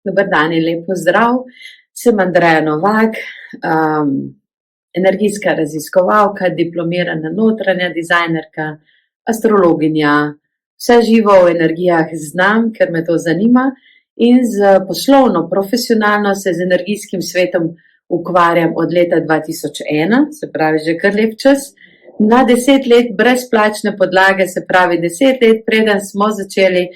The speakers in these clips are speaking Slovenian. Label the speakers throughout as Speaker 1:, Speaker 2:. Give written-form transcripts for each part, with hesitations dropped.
Speaker 1: Dober dan in lep pozdrav. Sem Andreja Novak, energijska raziskovalka, diplomirana notranja dizajnerka, astrologinja. Vse živo v energijah znam, ker me to zanima, in poslovno, profesionalno se z energijskim svetom ukvarjam od leta 2001, se pravi že kar lep čas, na 10 let brezplačne podlage, se pravi 10 let, preden smo začeli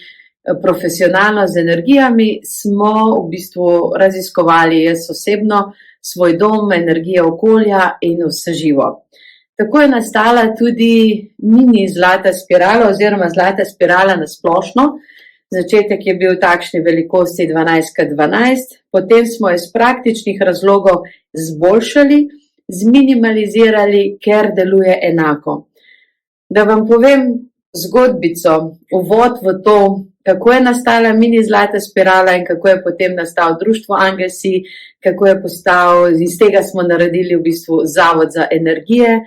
Speaker 1: profesionalno z energijami, smo v bistvu raziskovali jaz osebno svoj dom, energije okolja in vse živo. Tako je nastala tudi mini zlata spirala oziroma zlata spirala na splošno. Začetek je bil v takšni velikosti 12x12, potem smo jo iz praktičnih razlogov zboljšali, zminimalizirali, ker deluje enako. Da vam povem zgodbico, uvod v to, kako je nastala mini zlata spirala in kako je potem nastal društvo Angel-Si, kako je postal, iz tega smo naredili v bistvu Zavod za energije.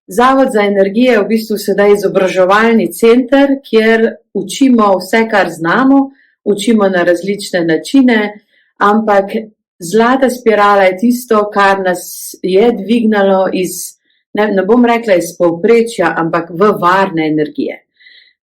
Speaker 1: Zavod za energije je v bistvu sedaj izobraževalni center, kjer učimo vse, kar znamo, učimo na različne načine, ampak zlata spirala je tisto, kar nas je dvignalo ne bom rekla iz povprečja, ampak v varne energije.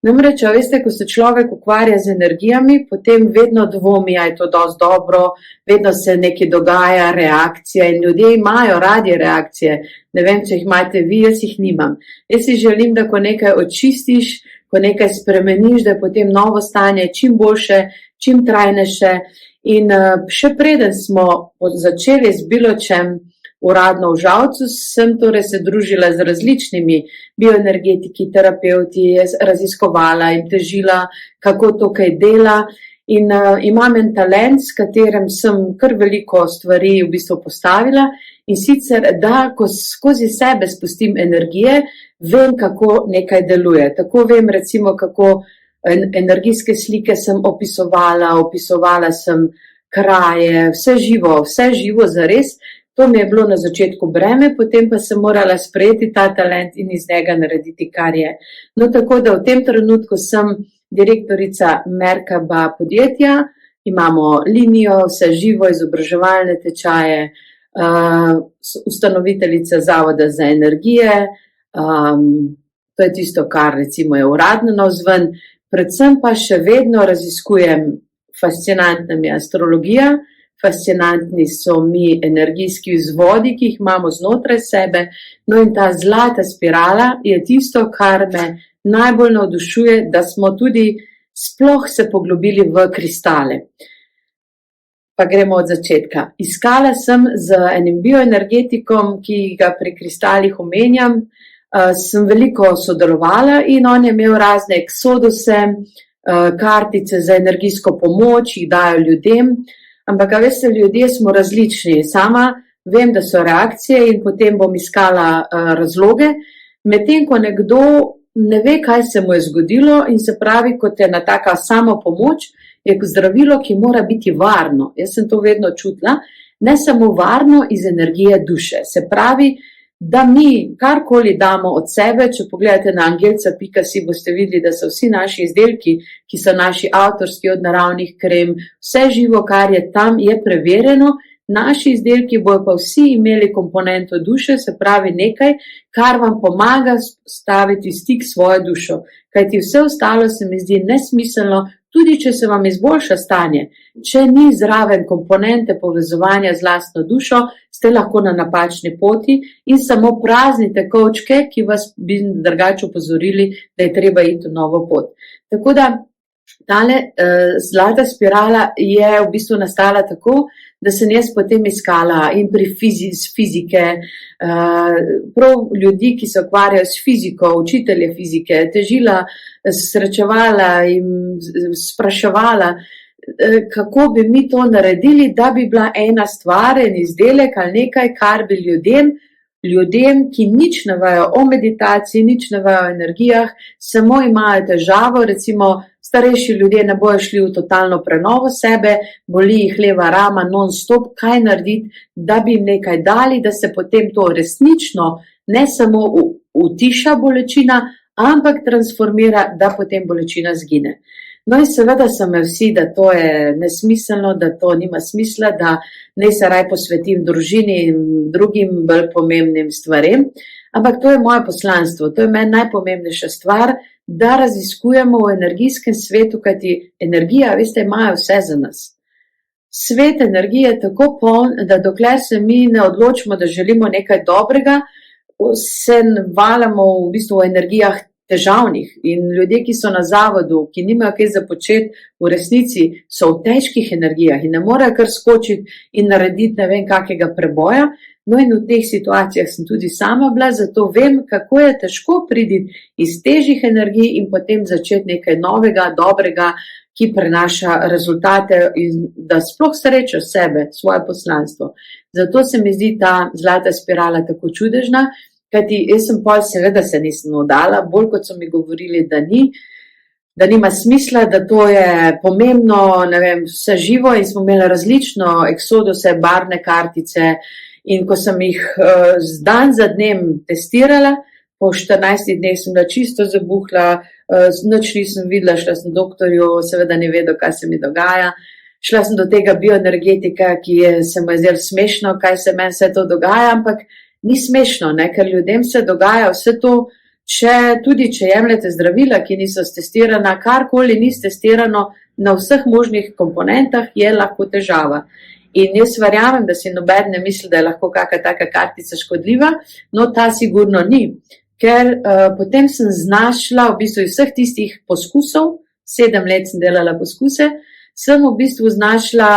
Speaker 1: Namreč, veste, ko se človek ukvarja z energijami, potem vedno dvomi, je to dosti dobro, vedno se nekaj dogaja, reakcija in ljudje imajo radi reakcije. Ne vem, če jih imate vi, jaz jih nimam. Jaz si želim, da ko nekaj očistiš, ko nekaj spremeniš, da je potem novo stanje čim boljše, čim trajnejše. In še preden smo začeli z bilo čem uradno v Žalcu, sem torej se družila z različnimi bioenergetiki, terapeuti, raziskovala in težila, kako to kaj dela. In imam en talent, s katerim sem kar veliko stvari v bistvu postavila, in sicer, da ko skozi sebe spustim energije, vem, kako nekaj deluje. Tako vem recimo, kako energijske slike sem opisovala sem kraje, vse živo zares. To mi je bilo na začetku breme, potem pa sem morala sprejeti ta talent in iz njega narediti, kar je. No, tako da v tem trenutku sem direktorica Merkaba podjetja, imamo linijo, vse živo, izobraževalne tečaje, ustanoviteljica Zavoda za energije, to je tisto, kar recimo je uradno navzven, predvsem pa še vedno raziskujem, fascinantna mi je astrologija, fascinantni so mi energijski vzvodi, ki jih imamo znotraj sebe, no in ta zlata spirala je tisto, kar me najbolj navdušuje, da smo tudi sploh se poglobili v kristale. Pa gremo od začetka. Iskala sem z enim bioenergetikom, ki ga pri kristalih omenjam, sem veliko sodelovala in on je imel razne eksoduse, kartice za energijsko pomoč, jih dajo ljudem. Ampak, veste, ljudje smo različni. Sama vem, da so reakcije in potem bom iskala razloge. Medtem, ko nekdo ne ve, kaj se mu je zgodilo in se pravi, kot je na taka samo pomoč, je zdravilo, ki mora biti varno. Jaz sem to vedno čutila. Ne samo varno iz energije duše. Se pravi, da mi karkoli damo od sebe, če pogledate na angelca.si, boste videli, da so vsi naši izdelki, ki so naši avtorski od naravnih krem, vse živo, kar je tam, je preverjeno, naši izdelki bojo pa vsi imeli komponento duše, se pravi nekaj, kar vam pomaga staviti stik svojo dušo. Kajti vse ostalo se mi zdi nesmiselno, tudi če se vam izboljša stanje. Če ni zraven komponente povezovanja z lastno dušo, ste lahko na napačni poti in samo praznite kovčke, ki vas bi drugače opozorili, da je treba iti v novo pot. Tako da tale zlata spirala je v bistvu nastala tako, da sem jaz potem iskala in pri fizike, prav ljudi, ki se ukvarjajo s fiziko, učitelje fizike, težila, srečevala in spraševala, kako bi mi to naredili, da bi bila ena stvar, en izdelek ali nekaj, kar bi ljudem, ki nič ne vejo o meditaciji, nič ne vejo o energijah, samo imajo težavo, recimo starejši ljudje ne bojo šli v totalno prenovo sebe, boli jih leva rama non-stop, kaj narediti, da bi jim nekaj dali, da se potem to resnično ne samo utiša bolečina, ampak transformira, da potem bolečina zgine. No in seveda so me vsi, da to je nesmiselno, da to nima smisla, da naj se raj posvetim družini in drugim bolj pomembnim stvarem. Ampak to je moje poslanstvo, to je meni najpomembnejša stvar, da raziskujemo v energijskem svetu, kajti energija, veste, imajo vse za nas. Svet energije je tako poln, da dokler se mi ne odločimo, da želimo nekaj dobrega, se valjamo v bistvu v energijah težavnih. In ljudje, ki so na zavodu, ki nimajo kaj za početi, v resnici so v težkih energijah in ne morejo kar skočiti in narediti ne vem kakega preboja. No in v teh situacijah sem tudi sama bila, zato vem, kako je težko priti iz težjih energij in potem začeti nekaj novega, dobrega, ki prenaša rezultate in da sploh srečaš sebe, svoje poslanstvo. Zato se mi zdi ta zlata spirala tako čudežna, kajti jaz sem pol seveda se nisem oddala, bolj kot so mi govorili, da nima smisla, da to je pomembno, ne vem, vse živo in smo imeli različno eksoduse, barvne kartice in ko sem jih dan za dnem testirala, po 14 dneh sem bila čisto zabuhla, nič nisem videla, šla sem doktorju, seveda ni vedel, kaj se mi dogaja. Šla sem do tega bioenergetika, ki se mu je zdelo smešno, kaj se meni vse to dogaja, ampak ni smešno, ne? Ker ljudem se dogaja vse to, tudi če jemljete zdravila, ki niso stestirana, karkoli ni stestirano na vseh možnih komponentah, je lahko težava. In jaz verjamem, da si noben ne misli, da je lahko kakšna taka kartica škodljiva, no ta sigurno ni. Ker potem sem znašla v bistvu iz vseh tistih poskusov, 7 let sem delala poskuse, sem v bistvu znašla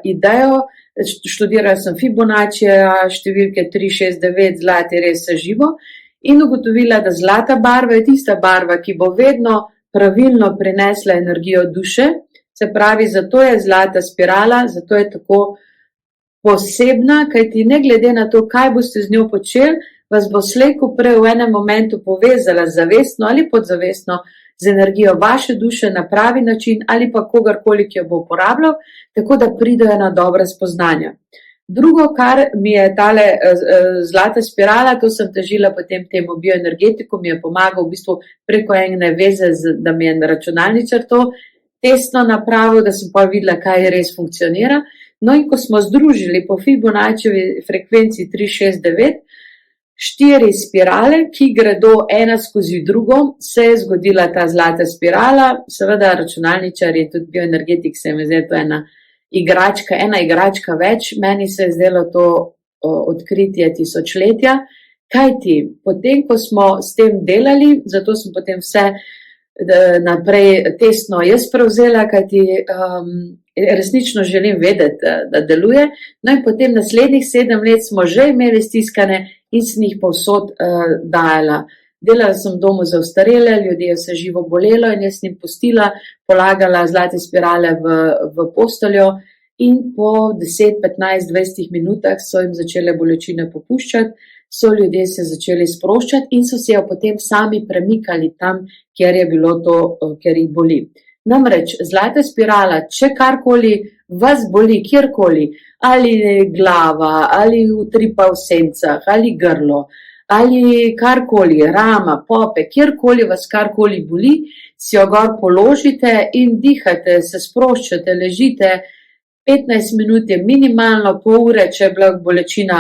Speaker 1: idejo, študirala sem Fibonaccija, številke 3, 6, 9, zlati res vse živo in ugotovila, da zlata barva je tista barva, ki bo vedno pravilno prinesla energijo duše, se pravi, zato je zlata spirala, zato je tako posebna, kajti ne glede na to, kaj boste z njo počeli, vas bo slej ko prej v enem momentu povezala zavestno ali podzavestno z energijo vaše duše na pravi način ali pa kogarkoli, ki jo bo uporabljal, tako da pridejo na dobra spoznanja. Drugo, kar mi je tale zlata spirala, to sem težila potem temu bioenergetiku, mi je pomagal v bistvu preko ene veze, da mi je računalničar to testno napravil, da sem pa videla, kaj res funkcionira. No in ko smo združili po Fibonaccijevi frekvenci 3, 6, 9, 4 spirale, ki gredo ena skozi drugo, se je zgodila ta zlata spirala, seveda računalničar in tudi bioenergetik se mi zdi to ena igračka več, meni se je zdelo to odkritje tisočletja, kajti potem, ko smo s tem delali, zato sem potem vse naprej testno jaz prevzela, kajti resnično želim vedeti, da deluje, no in potem naslednjih 7 let smo že imeli stiskane in sem jih povsod dajala. Delala sem v domu za ostarele, ljudje se živo bolelo in jaz sem jim pustila, polagala zlate spirale v posteljo in po 10, 15, 20 minutah so jim začele bolečine popuščati, so ljudje se začeli sproščati in so se jo potem sami premikali tam, kjer je bilo to, ker jih boli. Namreč zlata spirala, če karkoli vas boli, kjerkoli, ali glava, ali utripa v sencah, ali grlo, ali karkoli, rama, pope, kjerkoli vas karkoli boli, si jo gor položite in dihajte, se sproščate, ležite, 15 minut je minimalno, pol ure, če je bila bolečina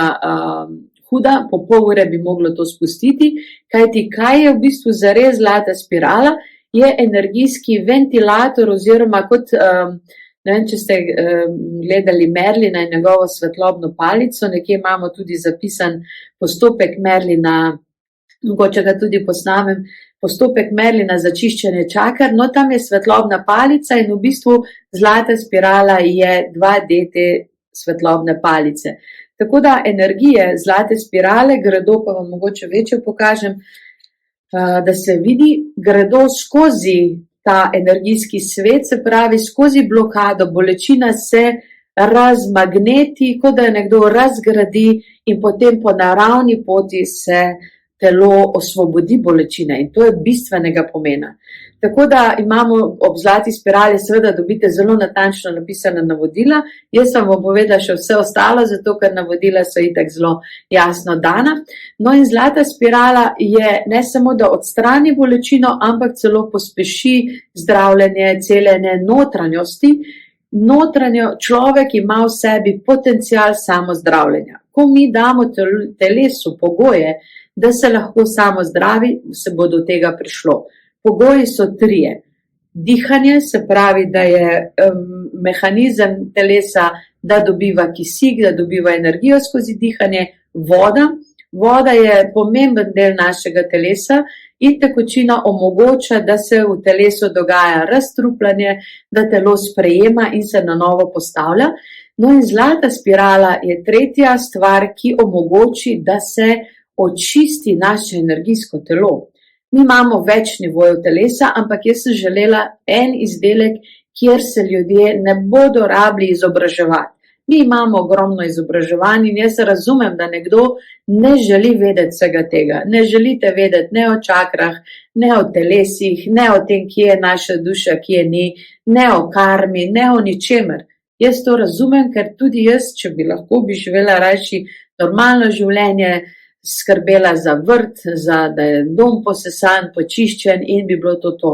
Speaker 1: huda, po pol ure bi moglo to spustiti, kajti kaj je v bistvu zares zlata spirala, je energijski ventilator oziroma kot, ne vem, če ste gledali Merlina in njegovo svetlobno palico, nekje imamo tudi zapisan postopek Merlina, mogoče ga tudi posnamem, postopek Merlina za čiščenje čaker, no tam je svetlobna palica in v bistvu zlata spirala je 2D te svetlobne palice. Tako da energije zlate spirale gredo, pa vam mogoče večjo pokažem, da se vidi, gredo skozi ta energijski svet, se pravi skozi blokado, bolečina se razmagneti, kot da je nekdo razgradi in potem po naravni poti se telo osvobodi bolečine in to je bistvenega pomena. Tako da imamo ob zlati spirali, seveda dobite zelo natančno napisana navodila. Jaz vam bom povedala še vse ostalo, zato ker navodila so itak zelo jasno dana. No in zlata spirala je ne samo, da odstrani bolečino, ampak celo pospeši zdravljenje, celjenje notranjosti. Notranjo človek ima v sebi potencial samozdravljenja. Ko mi damo telesu pogoje, da se lahko samo zdravi, se bo do tega prišlo. Pogoji so 3. Dihanje, se pravi, da je mehanizem telesa, da dobiva kisik, da dobiva energijo skozi dihanje, voda. Voda je pomemben del našega telesa in tekočina omogoča, da se v telesu dogaja razstrupljanje, da telo sprejema in se na novo postavlja. No in zlata spirala je 3. stvar, ki omogoči, da se očisti naše energijsko telo. Mi imamo več nivojev telesa, ampak jaz sem želela en izdelek, kjer se ljudje ne bodo rabili izobraževati. Mi imamo ogromno izobraževanj in jaz razumem, da nekdo ne želi vedeti vsega tega. Ne želite vedeti ne o čakrah, ne o telesih, ne o tem, kje je naša duša, kje ni, ne o karmi, ne o ničemer. Jaz to razumem, ker tudi jaz, če bi lahko, bi živela rajši normalno življenje, skrbela za vrt, da je dom posesan, počiščen in bi bilo to.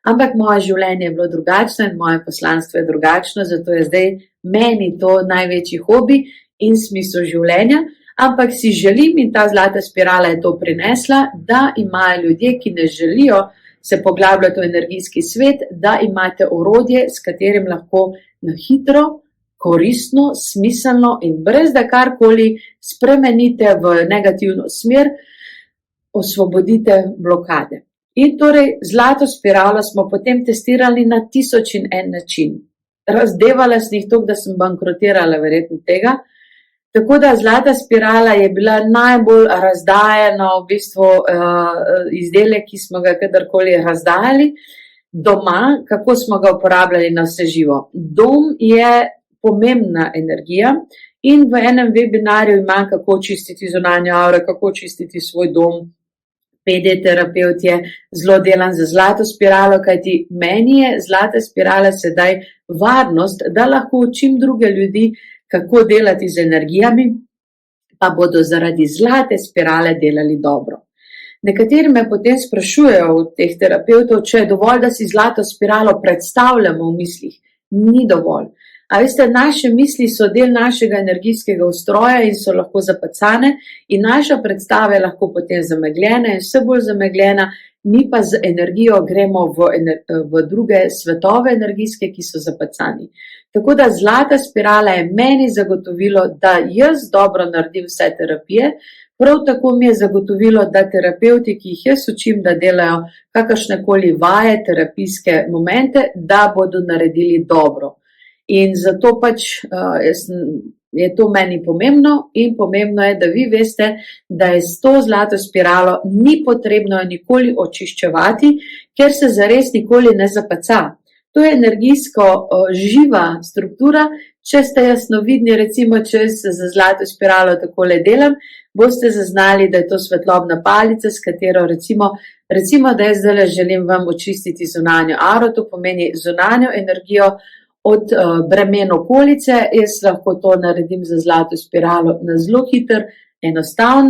Speaker 1: Ampak moje življenje je bilo drugačno in moje poslanstvo je drugačno, zato je zdaj meni to največji hobi in smisel življenja, ampak si želim in ta zlata spirala je to prinesla, da imajo ljudje, ki ne želijo se poglabljati v energijski svet, da imate orodje, s katerim lahko na hitro, koristno, smiselno in brez da karkoli spremenite v negativno smer, osvobodite blokade. In torej zlato spiralo smo potem testirali na 1001 način. Razdevala sem jih toliko, da sem bankrotirala verjetno tega. Tako da zlata spirala je bila najbolj razdajena v bistvu izdelek, ki smo ga kadarkoli razdajali doma, kako smo ga uporabljali na vse živo. Dom je pomembna energija in v enem webinarju imam, kako čistiti zunanjo auro, kako čistiti svoj dom. PD terapeut je zelo delan za zlato spiralo, kajti meni je zlata spirala sedaj varnost, da lahko učim druge ljudi, kako delati z energijami, pa bodo zaradi zlate spirale delali dobro. Nekateri me potem sprašujejo od teh terapeutov, če je dovolj, da si zlato spiralo predstavljamo v mislih. Ni dovolj. A veste, naše misli so del našega energijskega ustroja in so lahko zapacane in naša predstava je lahko potem zamegljena in vse bolj zamegljena, mi pa z energijo gremo v druge svetove energijske, ki so zapacani. Tako da zlata spirala je meni zagotovilo, da jaz dobro naredim vse terapije, prav tako mi je zagotovilo, da terapeuti, ki jih jaz učim, da delajo kakršnekoli vaje, terapijske momente, da bodo naredili dobro. In zato pač je to meni pomembno in pomembno je, da vi veste, da je s to zlato spiralo ni potrebno nikoli očiščevati, ker se zares nikoli ne zapaca. To je energijsko živa struktura. Če ste jasnovidni, recimo, če se za zlato spiralo takole delam, boste zaznali, da je to svetlobna palica, s katero recimo, da jaz zdaj želim vam očistiti zunanjo auro, to pomeni zunanjo energijo, od bremen okolice, jaz lahko to naredim za zlato spiralo na zelo hiter, enostaven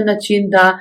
Speaker 1: način, da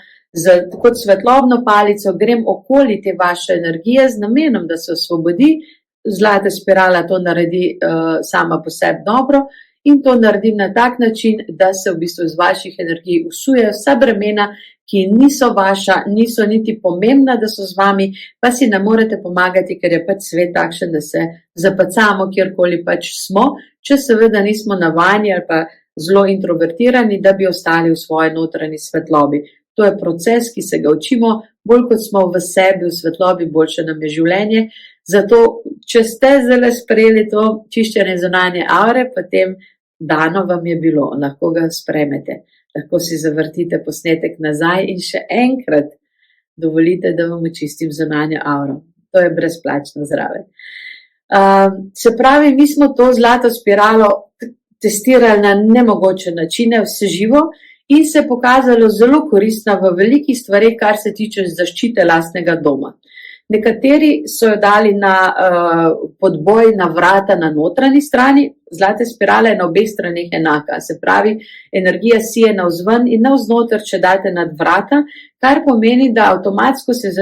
Speaker 1: kot svetlobno palico grem okoli te vaše energije z namenom, da se osvobodi. Zlata spirala to naredi sama po sebi dobro in to naredim na tak način, da se v bistvu iz vaših energij usuje vsa bremena, ki niso vaša, niso niti pomembna, da so z vami, pa si ne morete pomagati, ker je pač svet takšen, da se zapacamo, kjerkoli pač smo, če seveda nismo navajeni ali pa zelo introvertirani, da bi ostali v svoji notranji svetlobi. To je proces, ki se ga učimo, bolj kot smo v sebi, v svetlobi, boljše nam je življenje. Zato, če ste zdaj sprejeli to čiščenje zunanje aure, potem dano vam je bilo, lahko ga sprejmete. Lahko si zavrtite posnetek nazaj in še enkrat dovolite, da vam očistim zunanjo auro. To je brezplačno zraven. Se pravi, mi smo to zlato spiralo testirali na nemogoče načine, vse živo, in se je pokazalo zelo koristna v velikih stvareh, kar se tiče zaščite lastnega doma. Nekateri so jo dali na podboj na vrata na notranji strani, zlata spirala je na obeh straneh enaka, se pravi, energija sije navzven in navznoter, če date nad vrata, kar pomeni, da avtomatsko se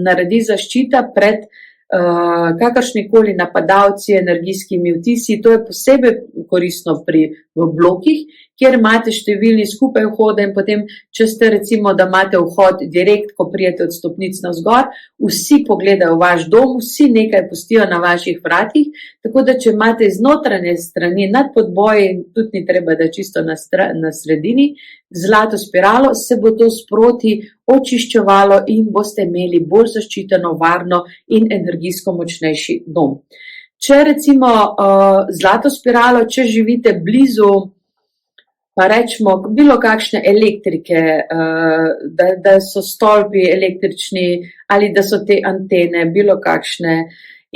Speaker 1: naredi zaščita pred kakršnikoli napadalci, energijskimi vtisi. To je posebej koristno v blokih, kjer imate številni skupaj vhode in potem, če ste recimo, da imate vhod direkt, ko prijete od stopnic navzgor, vsi pogledajo v vaš dom, vsi nekaj pustijo na vaših vratih, tako da če imate iz notranje strani nad podboji, tudi ni treba, da čisto na sredini, zlato spiralo, se bo to sproti očiščevalo in boste imeli bolj zaščiteno, varno in energijsko močnejši dom. Če recimo zlato spiralo, če živite blizu, pa rečemo, bilo kakšne elektrike, da so stolpi električni ali da so te antene, bilo kakšne,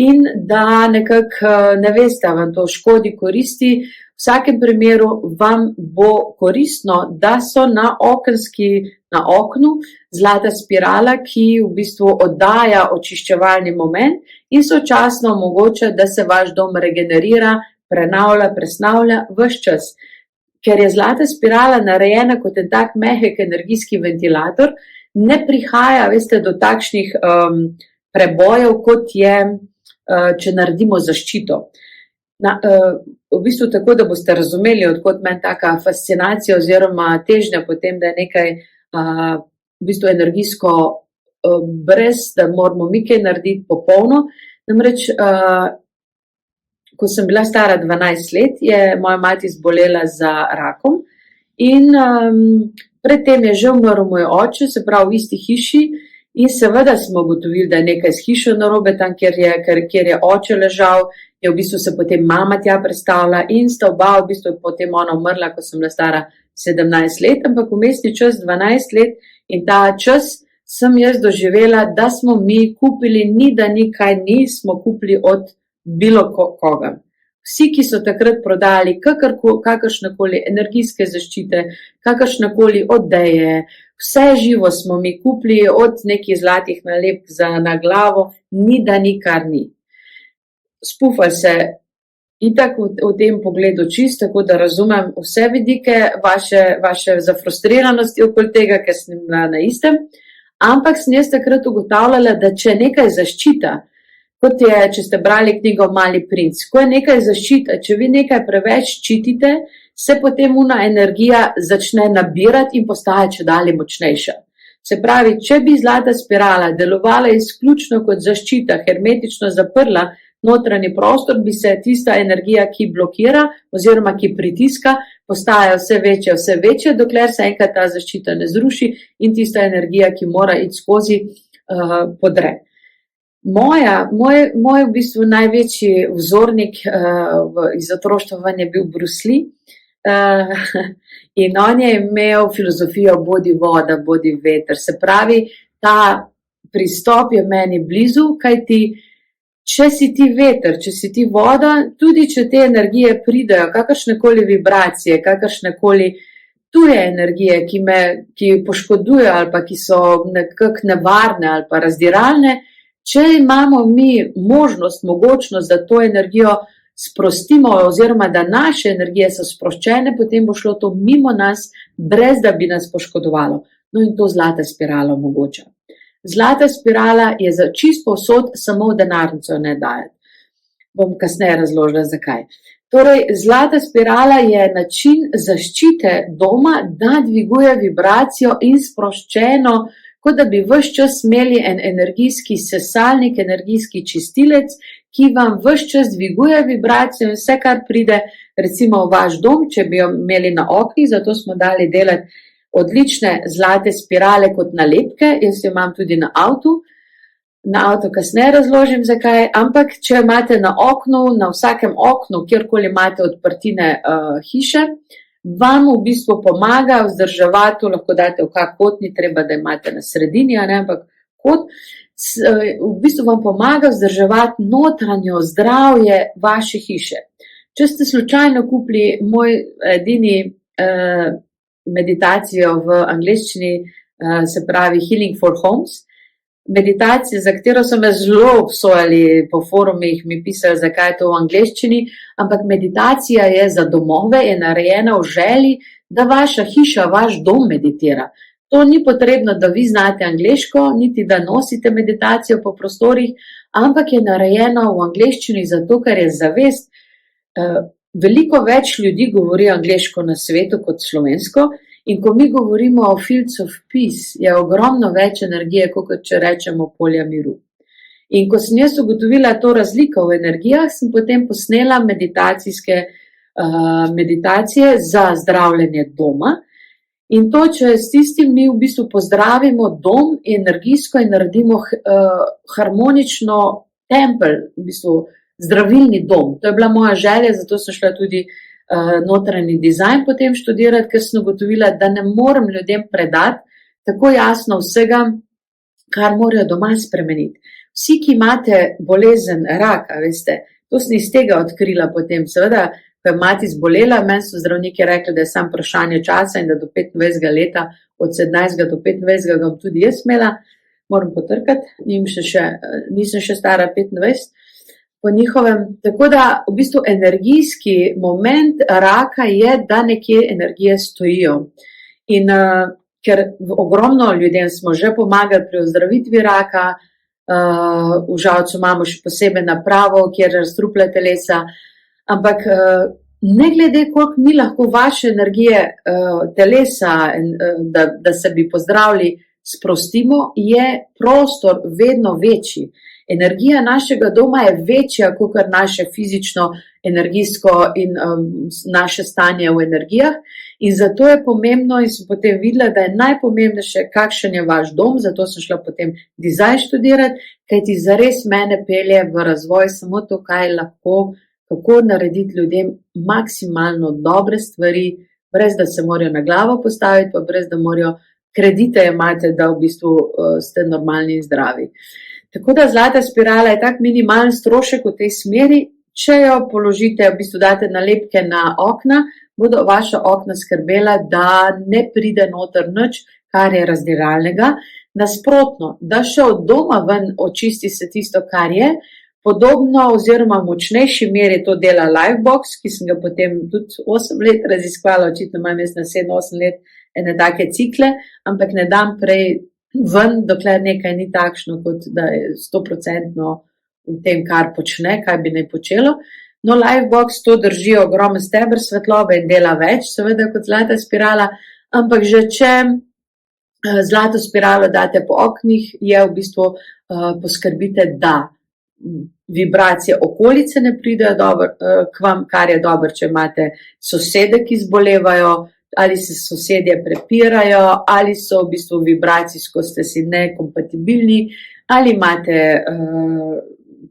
Speaker 1: in da nekako ne veste, vam to škodi, koristi, v vsakem primeru vam bo koristno, da so na oknu zlata spirala, ki v bistvu oddaja očiščevalni moment in sočasno omogoča, da se vaš dom regenerira, prenavlja, presnavlja ves čas. Ker je zlata spirala narejena kot en tak mehek energijski ventilator, ne prihaja, veste, do takšnih prebojev, kot je, če naredimo zaščito. V bistvu tako, da boste razumeli, odkot meni taka fascinacija oziroma težnja potem, da je nekaj v bistvu energijsko brez, da moramo mi kaj narediti popolno. Namreč, ko sem bila stara 12 let, je moja mati zbolela za rakom in predtem je že umrl moj oče, se pravi v isti hiši, in seveda smo ugotovili, da je nekaj s hišo narobe, tam, kjer je oče ležal, je v bistvu se potem mama tja prestavila in sta oba v bistvu potem ona umrla, ko sem bila stara 17 let, ampak vmesni čas 12 let in ta čas sem jaz doživela, da smo mi kupili, ni da ni kaj ni, smo kupili od bilo koga. Vsi, ki so takrat prodali kakršnekoli energijske zaščite, kakršnekoli odeje, vse živo smo mi kupili od nekih zlatih nalepk na glavo, ni da ni kar ni. Spufali se itak v tem pogledu čisto, tako da razumem vse vidike vaše zafrustriranosti okoli tega, ker sem bila na istem, ampak sem jaz takrat ugotavljala, da če nekaj zaščita, kot je, če ste brali knjigo Mali princ, ko je nekaj zaščita, če vi nekaj preveč ščitite, se potem ona energija začne nabirati in postaja čedalje močnejša. Se pravi, če bi zlata spirala delovala izključno kot zaščita, hermetično zaprla notranji prostor, bi se tista energija, ki blokira oziroma ki pritiska, postaja vse večja, dokler se enkrat ta zaščita ne zruši in tista energija, ki mora iti skozi, podre. Moj v bistvu največji vzornik iz otroštva je bil Bruce Lee in on je imel filozofijo bodi voda, bodi veter. Se pravi, ta pristop je meni blizu, kajti če si ti veter, če si ti voda, tudi če te energije pridejo, kakršnekoli vibracije, kakršnekoli tuje energije, ki poškodujejo ali pa ki so nekako nevarne ali pa razdiralne, če imamo mi možnost, mogočnost, da to energijo sprostimo oziroma da naše energije so sproščene, potem bo šlo to mimo nas, brez da bi nas poškodovalo. No in to zlata spirala omogoča. Zlata spirala je za čisto povsod, samo v denarnico ne dajati. Bom kasneje razložila, zakaj. Torej, zlata spirala je način zaščite doma, da dviguje vibracijo in sproščeno, kot da bi ves čas imeli en energijski sesalnik, energijski čistilec, ki vam ves čas dviguje vibracijo in vse, kar pride recimo v vaš dom, če bi jo imeli na oknih, zato smo dali delati odlične zlate spirale kot nalepke, jaz jo imam tudi na avtu kasneje razložim, zakaj, ampak če imate na oknu, na vsakem oknu, kjerkoli imate odprtine hiše, vam v bistvu pomaga vzdrževati, lahko date v kak kot, ni treba, da imate na sredini, ampak kot, v bistvu vam pomaga vzdrževati notranjo zdravje vaše hiše. Če ste slučajno kupili moj edini meditacijo v angleščini, se pravi Healing for Homes, meditacije, za katero so me zelo obsojali po forumih, mi pisali, zakaj je to v angleščini, ampak meditacija je za domove, je narejena v želji, da vaša hiša, vaš dom meditira. To ni potrebno, da vi znate angleško, niti da nosite meditacijo po prostorih, ampak je narejeno v angleščini zato, ker je zavest. Veliko več ljudi govori angleško na svetu kot slovensko in ko mi govorimo o fields of peace, je ogromno več energije, kot če rečemo polja miru. In ko sem jaz ugotovila to razliko v energijah, sem potem posnela meditacije za zdravljenje doma. In to, če s tistim mi v bistvu pozdravimo dom energijsko in naredimo harmonično tempelj, v bistvu zdravilni dom. To je bila moja želja, zato sem šla tudi notranji dizajn potem študirati, ker sem ugotovila, da ne morem ljudem predati tako jasno vsega, kar morajo doma spremeniti. Vsi, ki imate bolezen raka, veste, to sem iz tega odkrila potem, seveda, ko je mati zbolela, meni so zdravniki rekli, da je samo vprašanje časa in da do 25 leta, od 17 do 25 bom tudi jaz imela, moram potrkati, nisem še stara 25, po njihovem. Tako da v bistvu energijski moment raka je, da nekje energije stojijo. In ker ogromno ljudem smo že pomagali pri ozdravitvi raka, v Žalcu imamo še posebej napravo, kjer razstruplja telesa, ampak ne glede, koliko mi lahko vaše energije telesa, da se bi pozdravili, sprostimo, je prostor vedno večji. Energija našega doma je večja, kot naše fizično, energijsko in naše stanje v energijah. In zato je pomembno, in sem potem videla, da je najpomembnejše, kakšen je vaš dom, zato sem šla potem dizajn študirati, kajti zares mene pelje v razvoj samo to, kaj lahko, kako narediti ljudem maksimalno dobre stvari, brez da se morajo na glavo postaviti, pa brez da morajo kredite imate, da v bistvu ste normalni in zdravi. Tako da zlata spirala je tak minimalen strošek v tej smeri, če jo položite, v bistvu date nalepke na okna, bodo vaša okna skrbela, da ne pride noter nič, kar je razdiralnega. Nasprotno, da še od doma ven očisti se tisto, kar je, podobno oziroma močnejši meri to dela Lifebox, ki sem ga potem tudi 8 let raziskvala, očitno imam jaz na 7-8 let ene take cikle, ampak ne dam prej ven, dokler nekaj ni takšno, kot da je 100% v tem, kar počne, kaj bi naj počelo. No, Lifebox to drži ogromen steber svetlobe in dela več, seveda kot zlata spirala, ampak že če zlato spiralo date po oknih, je v bistvu poskrbite, da vibracije okolice ne pridejo k vam, kar je dobro, če imate sosede, ki zbolevajo, ali se sosedje prepirajo, ali so v bistvu vibracijsko ste si nekompatibilni, ali imate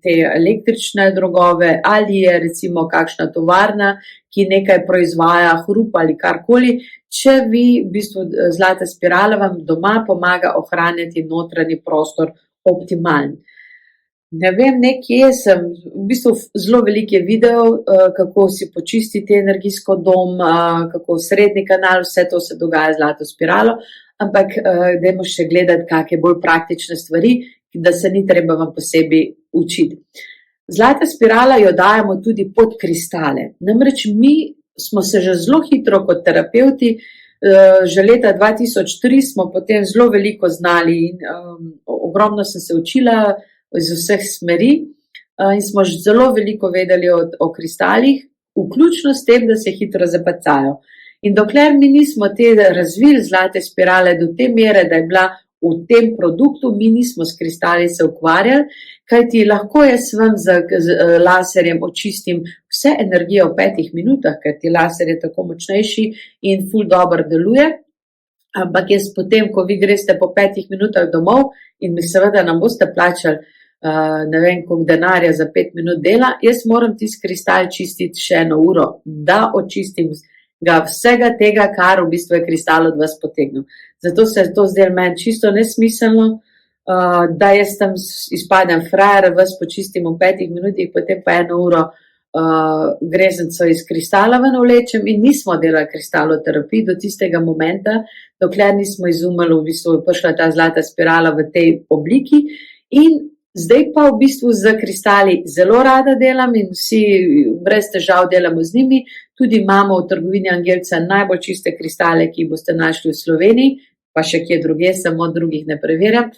Speaker 1: te električne drogove, ali je recimo kakšna tovarna, ki nekaj proizvaja, hrup ali karkoli. Če vi, v bistvu zlata spirala vam doma pomaga ohranjati notranji prostor optimalen. Ne vem, nekje sem, v bistvu zelo veliko je videov, kako si počistiti energijsko dom, kako srednji kanal, vse to se dogaja z zlato spiralo, ampak dajmo še gledati, kakšne bolj praktične stvari, da se ni treba vam posebej učiti. Zlata spirala jo dajemo tudi pod kristale. Namreč mi smo se že zelo hitro kot terapevti, že leta 2003 smo potem zelo veliko znali in ogromno sem se učila iz vseh smeri in smo zelo veliko vedeli o kristalih, vključno s tem, da se hitro zapacajo. In dokler mi nismo te razvili zlate spirale do te mere, da je bila v tem produktu, mi nismo s kristali se ukvarjali, kajti lahko jaz vam z laserjem očistim vse energije v 5 minutah, ker ti laser je tako močnejši in ful dobro deluje, ampak jaz potem, ko vi greste po 5 minutah domov in mi seveda nam boste plačali ne vem koliko denarja za 5 minut dela, jaz moram tisti kristal čistiti še 1 uro, da očistim ga vsega tega, kar v bistvu je kristal od vas potegnil. Zato se je to zdelo meni čisto nesmiselno, da jaz tam izpadem frajer, vas počistim v 5 minutih, potem pa 1 uro greznico iz kristala ven vlečem in nismo delali kristaloterapij do tistega momenta, dokler nismo izumeli, v bistvu je prišla ta zlata spirala v tej obliki in zdaj pa v bistvu z kristali zelo rada delam in vsi brez težav delamo z njimi. Tudi imamo v trgovini Angelca najbolj čiste kristale, ki jih boste našli v Sloveniji, pa še kje druge, samo drugih ne preverjam.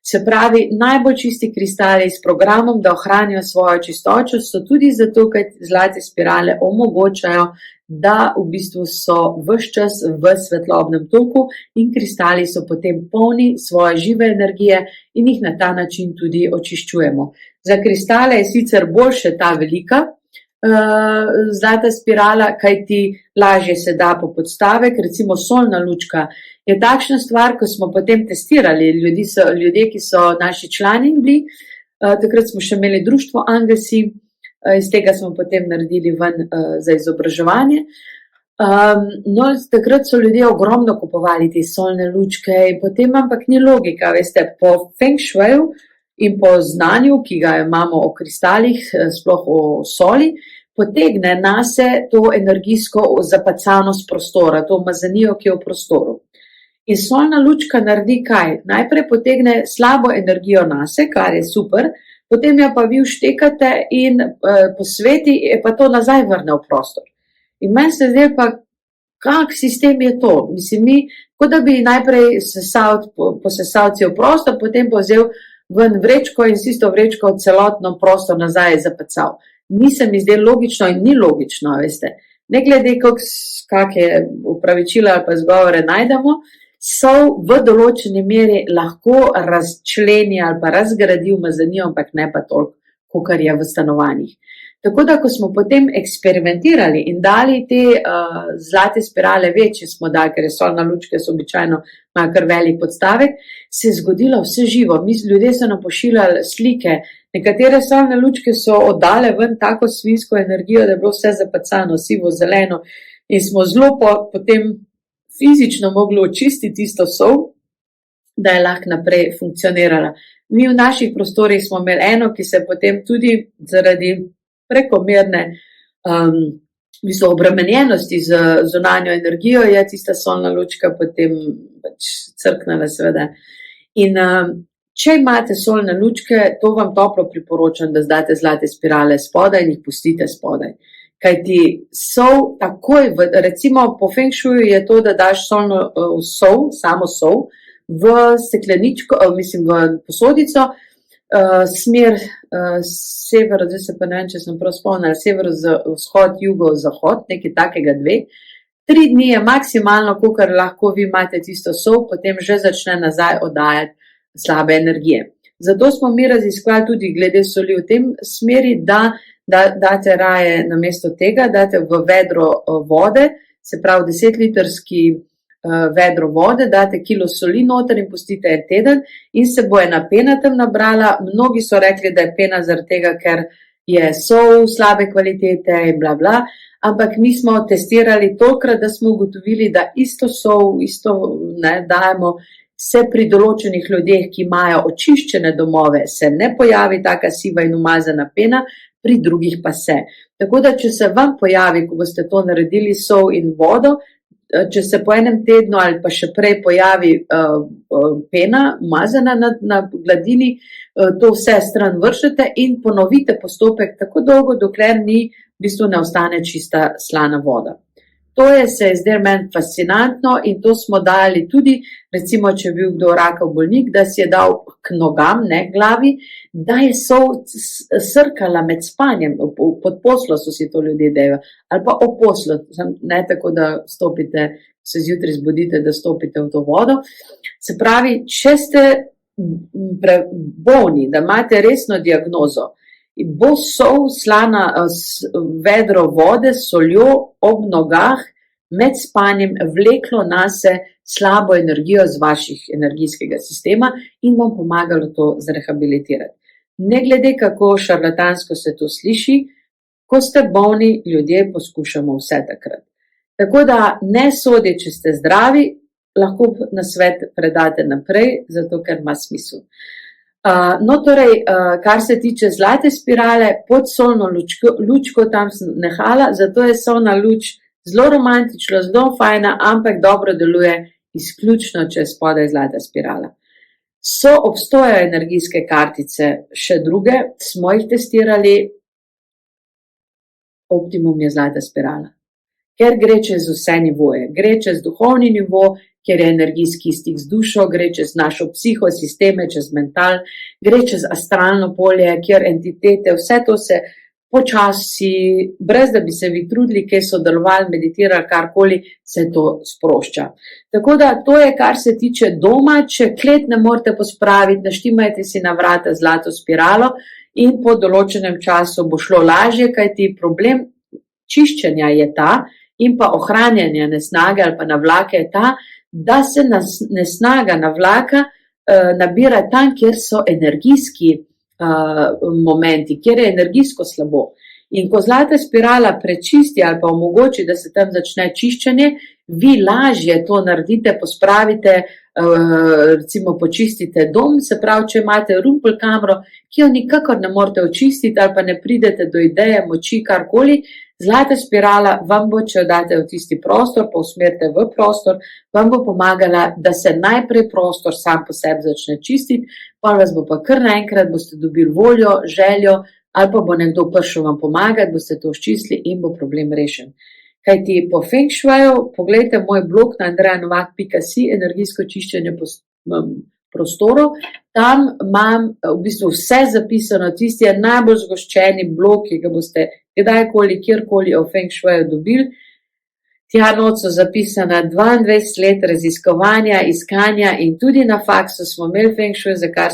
Speaker 1: Se pravi, najbolj čisti kristali s programom, da ohranijo svojo čistočo, so tudi zato, ker zlate spirale omogočajo, da v bistvu so ves čas v svetlobnem toku in kristali so potem polni svoje žive energije in jih na ta način tudi očiščujemo. Za kristale je sicer boljše ta velika zlata spirala, kajti lažje se da po podstavek, recimo solna lučka je takšna stvar, ko smo potem testirali, ljudje, ki so naši člani bili, takrat smo še imeli društvo Angesi, iz tega smo potem naredili ven za izobraževanje. No, takrat so ljudje ogromno kupovali te solne lučke in potem, ampak ni logika, veste, po feng shuiju in po znanju, ki ga imamo o kristalih, sploh o soli, potegne nase to energijsko zapacanost prostora, to umazanijo, ki je v prostoru. In solna lučka naredi kaj? Najprej potegne slabo energijo nase, kar je super, potem jo pa vi vštekate in posveti, pa to nazaj vrne v prostor. In meni se zdaj pa, kak sistem je to? Mislim, mi, kot da bi najprej posesal cel prostor, potem pa vzel ven vrečko in s tisto vrečko celotno prostor nazaj zapacal. Ni se mi zdaj logično in ni logično, veste. Ne glede, kakšne upravičila ali pa izgovore najdemo, sol v določeni meri lahko razčleni ali pa razgradi umazanijo, ampak ne pa toliko, kakor je v stanovanjih. Tako da, ko smo potem eksperimentirali in dali te zlate spirale večje smo dali, ker je solna lučke so običajno imajo kar velik podstavek, se je zgodilo vse živo. Ljudje so nam pošiljali slike, nekatere solne lučke so oddale ven tako svinjsko energijo, da je bilo vse zapacano, sivo, zeleno in smo zelo potem fizično mogli očistiti tisto sol, da je lahko naprej funkcionirala. Mi v naših prostorih smo imeli eno, ki se potem tudi zaradi prekomerne obremenjenosti z zunanjo energijo, je tista solna lučka potem crknila seveda. In če imate solne lučke, to vam toplo priporočam, da zdate zlate spirale spodaj in jih pustite spodaj. Kajti sol takoj, recimo po feng shuiju je to, da daš solno sol, samo sol, v stekleničko, mislim v posodico, smer sever, zdaj se pa ne vem, če sem prav spomnila, sever, vzhod, jugo, zahod, nekaj takega 2. 3 dni je maksimalno, kolikor lahko vi imate tisto sol, potem že začne nazaj oddajati slabe energije. Zato smo mi raziskovali tudi glede soli v tem smeri, da date raje namesto tega, date v vedro vode, se pravi 10-litrski vedro vode, date kilo soli noter in pustite en teden in se bo ena pena tam nabrala. Mnogi so rekli, da je pena zaradi tega, ker je sol slabe kvalitete in bla bla, ampak mi smo testirali tolikrat, da smo ugotovili, da isto sol, dajemo se pri določenih ljudeh, ki imajo očiščene domove, se ne pojavi taka siva in umazana pena, pri drugih pa se. Tako da, če se vam pojavi, ko boste to naredili, sol in vodo, če se po enem tednu ali pa še prej pojavi pena, umazana na gladini, to vse stran vršite in ponovite postopek tako dolgo, dokler v bistvu ne ostane čista slana voda. To se je zdaj meni fascinantno in to smo dali tudi, recimo, če je bil kdo rakav bolnik, da si je dal k nogam, ne glavi, da je sol srkala med spanjem, pod poslo so si to ljudje dejali, ali pa o poslo, ne tako, da stopite, se zjutraj zbudite, da stopite v to vodo. Se pravi, če ste bolni, da imate resno diagnozo, bo sol slana vedro vode s soljo ob nogah med spanjem vleklo nase slabo energijo z vaših energijskega sistema in vam pomagalo to zrehabilitirati. Ne glede kako šarlatansko se to sliši, ko ste bolni, ljudje poskušamo vse takrat. Tako da ne sodi, če ste zdravi, lahko nasvet predate naprej, zato ker ima smisel. Kar se tiče zlate spirale, pod solno lučko tam sem nehala, zato je solna luč zelo romantična, zelo fajna, ampak dobro deluje izključno, če je spodaj zlata spirala. Obstojajo energijske kartice, še druge, smo jih testirali, optimum je zlata spirala. Ker gre čez vse nivoje, gre čez duhovni nivo, kjer je energijski stik z dušo, gre čez našo psihosisteme, čez mental, gre čez astralno polje, kjer entitete, vse to se počasi, brez da bi se vi trudili, kaj sodelovali, meditirali, karkoli, se to sprošča. Tako da to je, kar se tiče doma, če klet ne morete pospraviti, naštimajte si na vrata zlato spiralo in po določenem času bo šlo lažje, kajti problem čiščenja je ta in pa ohranjanja nesnage ali pa navlake je ta, da se nesnaga navlaka nabira tam, kjer so energijski momenti, kjer je energijsko slabo. In ko zlata spirala prečisti ali pa omogoči, da se tam začne čiščenje, vi lažje to naredite, pospravite, recimo počistite dom, se pravi, če imate rumpel kamro, ki jo nikakor ne morete očistiti ali pa ne pridete do ideje, moči, karkoli, zlata spirala vam bo, če jo date v tisti prostor, pa usmerite v prostor, vam bo pomagala, da se najprej prostor sam po sebi začne čistiti, pa vas bo pa kar naenkrat, boste dobili voljo, željo, ali pa bo nekdo prišel vam pomagati, boste to očistili in bo problem rešen. Kajti po Feng Shuiu, pogledajte moj blog na andrejanovak.si, energijsko čiščenje prostorov, tam imam v bistvu vse zapisano, tisti je najbolj zgoščeni blog, ki ga boste kdajkoli, kjerkoli o Feng Shuiu dobili. Tja not so zapisana 22 let raziskovanja, iskanja in tudi na faksu smo imeli Feng Shui, za kar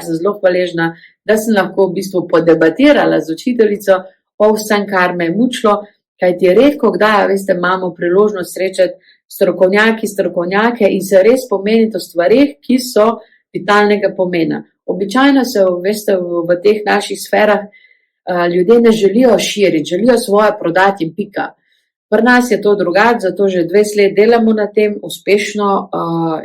Speaker 1: sem zelo hvaležna, da sem lahko v bistvu podebatirala z učiteljico o vsem, kar me je mučilo, kajti redko kdaj, veste, imamo priložnost srečati strokovnjake in se res pomeniti o stvarih, ki so vitalnega pomena. Običajno se, veste, v teh naših sferah ljudje ne želijo širiti, želijo svoje prodati in pika. Pri nas je to drugače, zato že 20 let delamo na tem, uspešno,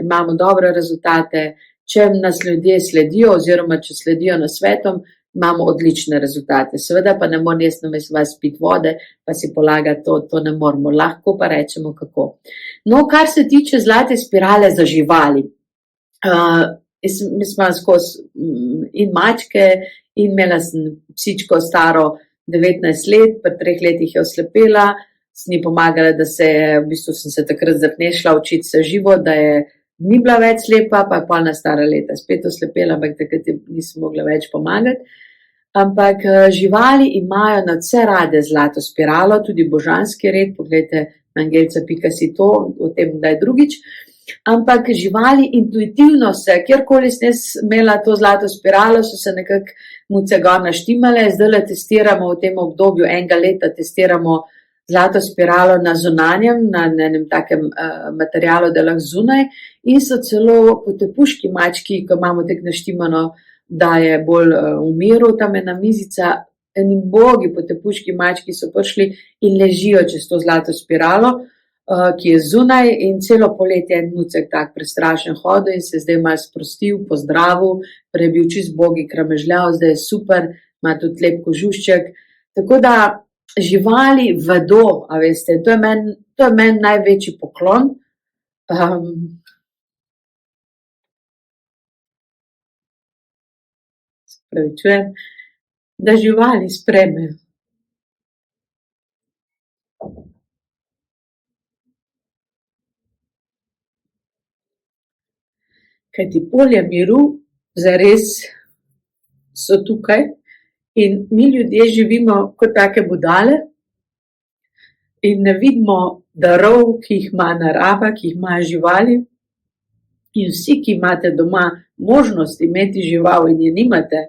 Speaker 1: imamo dobre rezultate, če nas ljudje sledijo oziroma če sledijo nasvetom, imamo odlične rezultate. Seveda pa ne morem jaz namesto vas piti vode, pa si polagati to ne moramo, lahko pa rečemo kako. No, kar se tiče zlate spirale za živali, mi smo skozi in mačke in imela sem psičko staro 19 let, pri 3 letih je oslepela, sem ji pomagala, da se je, v bistvu sem se takrat zapnešla učiti se živo, da je ni bila več slepa, pa je polna stara leta spet oslepela, ampak takrat nisem mogla več pomagati. Ampak živali imajo nadvse rade zlato spiralo, tudi božanski red, pogledajte na angelca.si to, o tem kdaj drugič. Ampak živali intuitivno se, kjerkoli sem jaz imela to zlato spiralo, so se nekako muce gor naštimale, zdaj testiramo v tem obdobju enega leta, testiramo zlato spiralo na zunanjem, na enem takem materialu, da lahko zunaj in so celo potepuški mački, ko imamo tek naštimano, da je bolj v miru, tam ena mizica, eni bogi potepuški mački so prišli in ležijo čez to zlato spiralo, ki je zunaj in celo poletje en mucek tak prestrašen hodil in se zdaj malo sprostil, pozdravil, prej bil čist bogi kramežljal, zdaj je super, ima tudi lep kožušček, tako da živali vedo, a veste, to je meni največji poklon. Spravičujem, da živali sprejmejo. Kajti polje miru zares so tukaj in mi ljudje živimo kot take budale in ne vidimo darov, ki jih ima narava, ki jih ima živali. In vsi, ki imate doma možnost imeti žival in je nimate,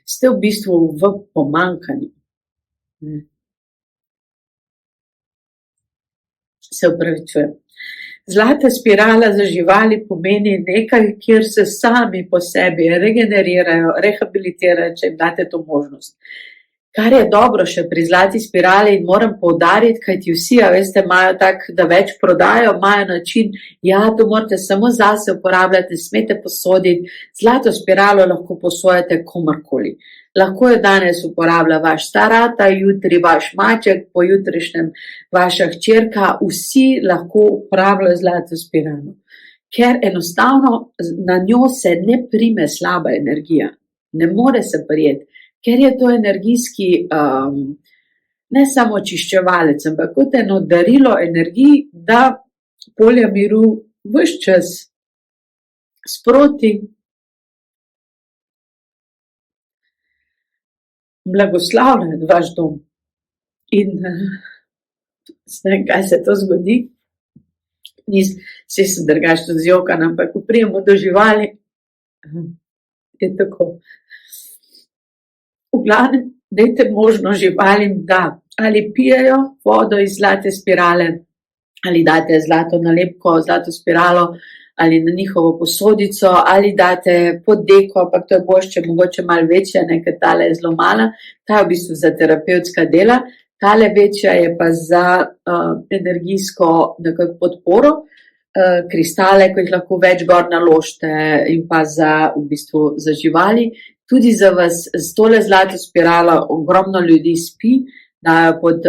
Speaker 1: ste v bistvu v pomanjkanju. Se opravičujem. Zlata spirala za živali pomeni nekaj, kjer se sami po sebi regenerirajo, rehabilitirajo, če jim date to možnost. Kar je dobro še pri zlati spirali in moram poudariti, kajti vsi, a veste, imajo tak, da več prodajo, imajo način, ja, to morate samo zase uporabljati, ne smete posoditi, zlato spiralo lahko posojate komorkoli. Lahko jo danes uporablja vaš starata, jutri vaš maček, pojutrišnjem vaša hčerka, vsi lahko uporabljajo zlato spiralo. Ker enostavno na njo se ne prime slaba energija, ne more se prijeti. Ker je to energijski, ne samo očiščevalec, ampak kot eno darilo energiji, da polja miru ves čas sproti blagoslavlja vaš dom. In ne vem, kaj se to zgodi. Vsi sem drugače tudi zjokan, ampak ko pridemo do živali, je tako. V glavnem, dajte možnost živalim, da ali pijejo vodo iz zlate spirale, ali date zlato nalepko, zlato spiralo, ali na njihovo posodico, ali date pod deko, ampak to je boljše, mogoče malo večja, ker tale je zelo mala, ta je v bistvu za terapevtska dela, tale večja je pa za energijsko nekako podporo, kristale, ko jih lahko več gor naložite in pa v bistvu za živali. Tudi za vas z tole zlato spiralo ogromno ljudi spi, dajo pod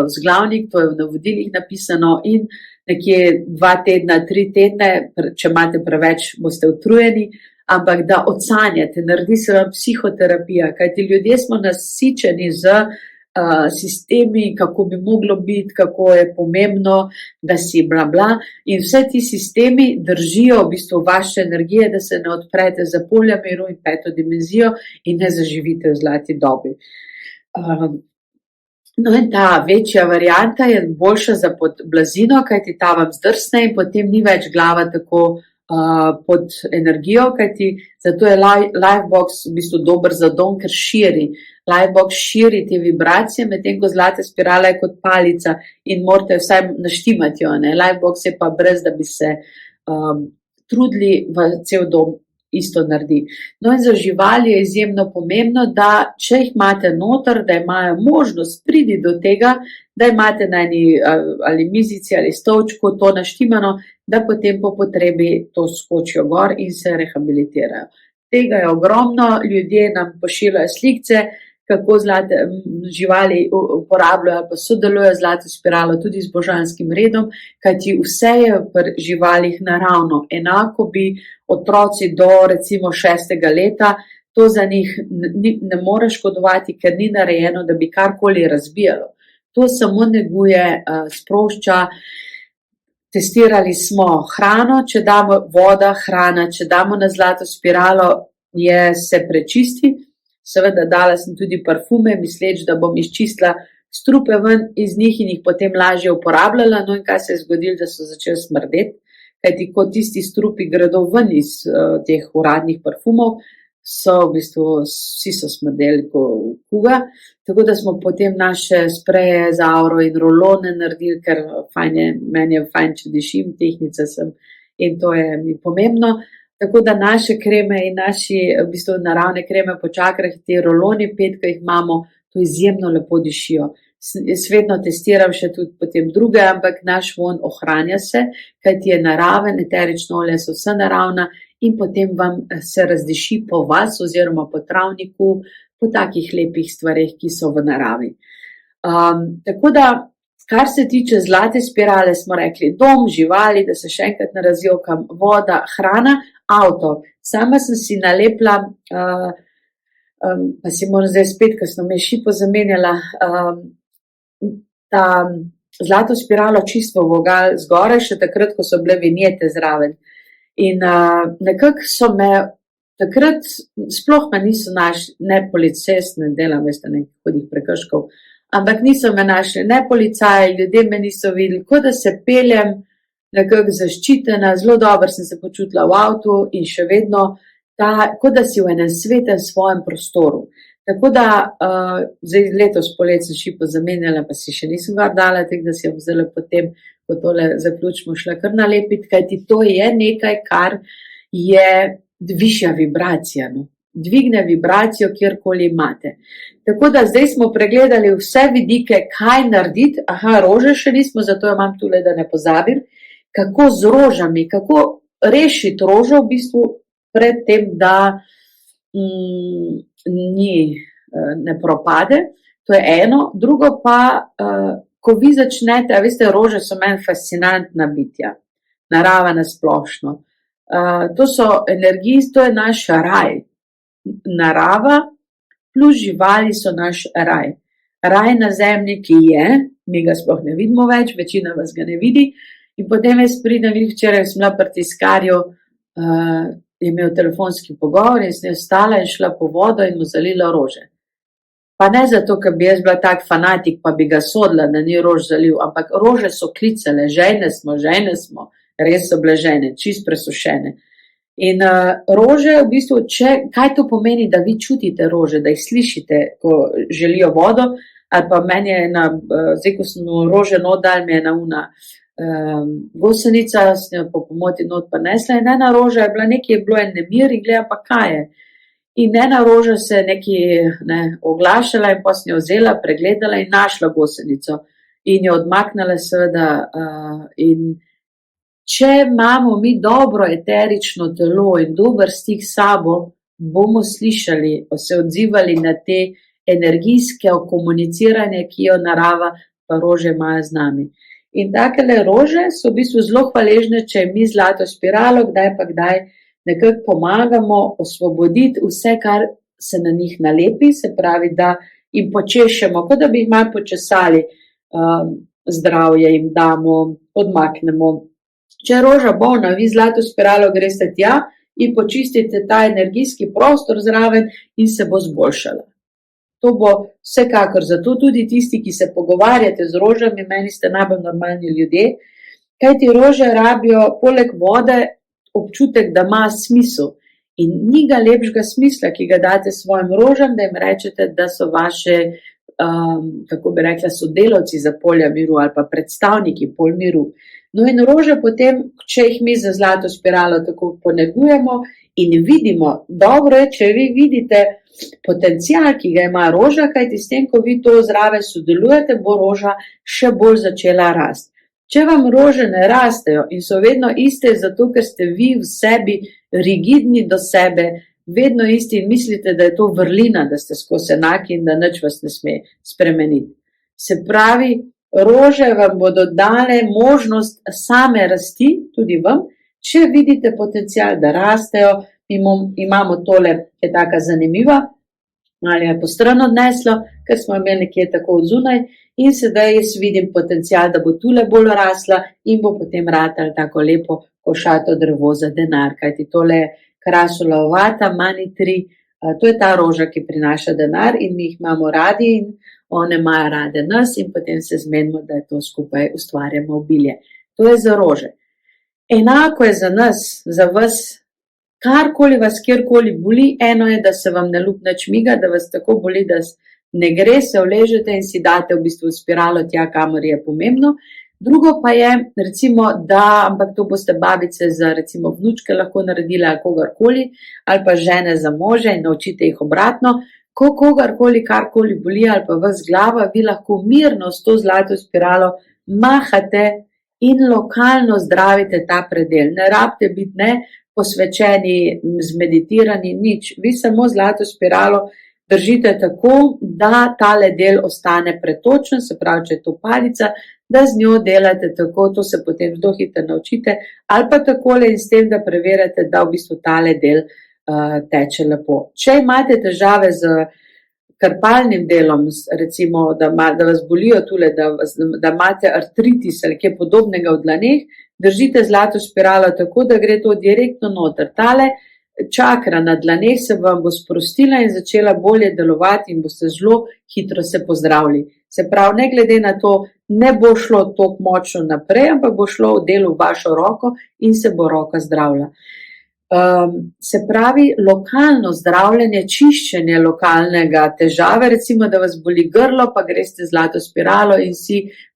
Speaker 1: vzglavnik, to je v navodilih napisano in nekje 2 tedna, 3 tedne, če imate preveč, boste utrujeni, ampak da odsanjate, naredi se vam psihoterapija, kajti ljudje smo nasičeni z sistemi, kako bi moglo biti, kako je pomembno, da si bla bla in vse ti sistemi držijo v bistvu vaše energije, da se ne odprete za polja miru in 5. dimenzijo in ne zaživite v zlati dobi. No in ta večja varianta je boljša za pod blazino, kajti ta vam zdrsne in potem ni več glava tako pod energijo, kajti zato je Livebox v bistvu dober za dom, ker širi. Livebox širi te vibracije, medtem ko zlata spirala je kot palica in morate vsaj naštimati jo. Livebox je pa brez, da bi se trudili v cel dom isto naredi. No in za živali je izjemno pomembno, da če jih imate noter, da imajo možnost priti do tega, da imate na eni ali mizici ali stolčku to naštimano, da potem po potrebi to skočijo gor in se rehabilitirajo. Tega je ogromno, ljudje nam pošiljajo slikce, kako zlate živali uporabljajo pa sodelujejo z zlato spiralo tudi z božanskim redom, kajti vse je pri živalih naravno. Enako bi otroci do recimo 6. leta, to za njih ne more škodovati, ker ni narejeno, da bi karkoli razbijalo. To samo neguje, sprošča. Testirali smo hrano, če damo voda, hrana, če damo na zlato spiralo, se prečisti. Seveda dala sem tudi parfume, misleč, da bom izčistila strupe ven iz njih in jih potem lažje uporabljala. No in kaj se je zgodilo, da so začeli smrdeti, kajti ko tisti strupi gredo ven iz teh uradnih parfumov, so v bistvu vsi so smrdeli kot kuga. Tako da smo potem naše spreje za auro in rolone naredili, ker meni je fajn, če dišim, tehnica sem in to je mi pomembno. Tako da naše kreme in naši v bistvu naravne kreme po čakrah, te roloni 5, ki jih imamo, to izjemno lepo dišijo. Jaz vedno testiram še tudi potem druge, ampak naš vonj ohranja se, kajti je naraven, eterično olje so vse naravna in potem vam se razdiši po vas oziroma po travniku, po takih lepih stvareh, ki so v naravi. Tako da, kar se tiče zlate spirale, smo rekli dom, živali, da se še enkrat ne razjokam, voda, hrana, avto. Sama sem si nalepila, pa si moram zdaj spet, ker sem me šipo zamenjala, ta zlato spiralo čisto vogal zgoraj, še takrat, ko so bile vinjete zraven. In nekako so me takrat, sploh me niso našli, ne policist, ne delam, veste, nekih hodih prekrškov, ampak niso me našli, ne policaji, ljudje me niso videli, kot da se peljem nekako zaščitena, zelo dobro sem se počutila v avtu in še vedno, kot da si v enem svetem svojem prostoru. Tako da, zdaj letos polet sem šipo zamenjala, pa si še nisem gor dala, tako da si jo vzela potem, ko tole zaključimo, šla kar nalepiti, kajti to je nekaj, kar je višja vibracija. No. dvigne vibracijo, kjerkoli imate. Tako da zdaj smo pregledali vse vidike, kaj narediti. Aha, rože še nismo, zato jo imam tule, da ne pozabim. Kako z rožami, kako rešiti rožo v bistvu pred tem, da ne propade. To je eno. Drugo pa, ko vi začnete, a veste, rože so meni fascinantna bitja. Narava nasplošno. To so energije, to je naš raj. Narava plus živali so naš raj. Raj na zemlji, ki je, mi ga sploh ne vidimo več, večina vas ga ne vidi. In potem jaz pridem, včeraj sem bila pri tiskarju, je imel telefonski pogovor in sem stala in šla po vodo in mu zalila rože. Pa ne zato, ker bi jaz bila tak fanatik, pa bi ga sodila, da ni rož zalil, ampak rože so klicale, žejne smo, res so bile žejne, čist presušene. In rože v bistvu, kaj to pomeni, da vi čutite rože, da jih slišite, ko želijo vodo, ali pa meni je zdaj, ko sem rože not dal, mi je ena gosenica, sem jo po pomoti not pa nesla in ena roža je bila nekaj, je bilo en nemir in gledam pa kaj je. In ena roža se nekaj oglašala in pa sem jo vzela, pregledala in našla gosenico in jo odmaknila seveda. In če imamo mi dobro eterično telo in dober stik s sabo, bomo slišali, se odzivali na te energijske komuniciranje, ki jo narava pa rože imajo z nami. In takele rože so v bistvu zelo hvaležne, če mi zlato spiralo, kdaj pa kdaj nekako pomagamo osvoboditi vse, kar se na njih nalepi, se pravi, da jim počešemo, kot da bi jih malo počesali, zdravje jim damo, odmaknemo. Če je roža bolna, vi zlato spiralo greste tja in počistite ta energijski prostor zraven in se bo zboljšala. To bo vsekakor, zato tudi tisti, ki se pogovarjate z rožami, meni ste najbolj normalni ljudje, kajti rože rabijo poleg vode občutek, da ima smisel. In ni ga lepšega smisla, ki ga date svojim rožam, da jim rečete, da so vaše, kako bi rekla, sodelavci za polja miru ali pa predstavniki pol miru. No in rože potem, če jih mi za zlato spiralo tako ponegujemo in vidimo, dobro je, če vi vidite potencial, ki ga ima roža, kajti s tem, ko vi to zraven sodelujete, bo roža še bolj začela rasti. Če vam rože ne rastejo in so vedno iste, zato ker ste vi v sebi rigidni do sebe, vedno isti in mislite, da je to vrlina, da ste skozi enaki in da nič vas ne sme spremeniti. Se pravi, rože vam bodo dale možnost same rasti, tudi vam, če vidite potencial, da rastejo. Imamo tole, ki je taka zanimiva, ali je po stran odneslo, ker smo imeli nekje tako odzunaj in sedaj jaz vidim potencial, da bo tule bolj rasla in bo potem ratalo tako lepo košato drevo za denar, kajti tole je krasula ovata, money tree, to je ta roža, ki prinaša denar in mi jih imamo radi in one imajo rade nas in potem se zmenimo, da je to skupaj ustvarjamo obilje. To je za rože. Enako je za nas, za vas, karkoli vas kjerkoli boli, eno je, da se vam ne lupne čmiga, da vas tako boli, da ne gre, se vležete in si date v bistvu spiralo tja, kamor je pomembno. Drugo pa je, recimo, da, ampak to boste babice za recimo vnučke lahko naredile ali kogarkoli, ali pa žene za može in naučite jih obratno, ko kogarkoli, karkoli boli ali pa vas glava, vi lahko mirno s to zlato spiralo mahate in lokalno zdravite ta predel. Ne rabite biti posvečeni, zmeditirani, nič. Vi samo zlato spiralo držite tako, da tale del ostane pretočen, se pravi, če je to palica, da z njo delate tako, to se potem zelo hitro naučite, ali pa takole in s tem, da preverjate, da v bistvu tale del teče lepo. Če imate težave z krpalnim delom, recimo, da vas bolijo tule, da imate artritis ali kaj podobnega v dlaneh, držite zlato spiralo tako, da gre to direktno noter. Tale čakra na dlaneh se vam bo sprostila in začela bolje delovati in boste zelo hitro se pozdravili. Se pravi, ne glede na to, ne bo šlo tako močno naprej, ampak bo šlo v delu v vašo roko in se bo roka zdravila. Se pravi, lokalno zdravljenje, čiščenje lokalnega težave, recimo, da vas boli grlo, pa greste zlato spiralo in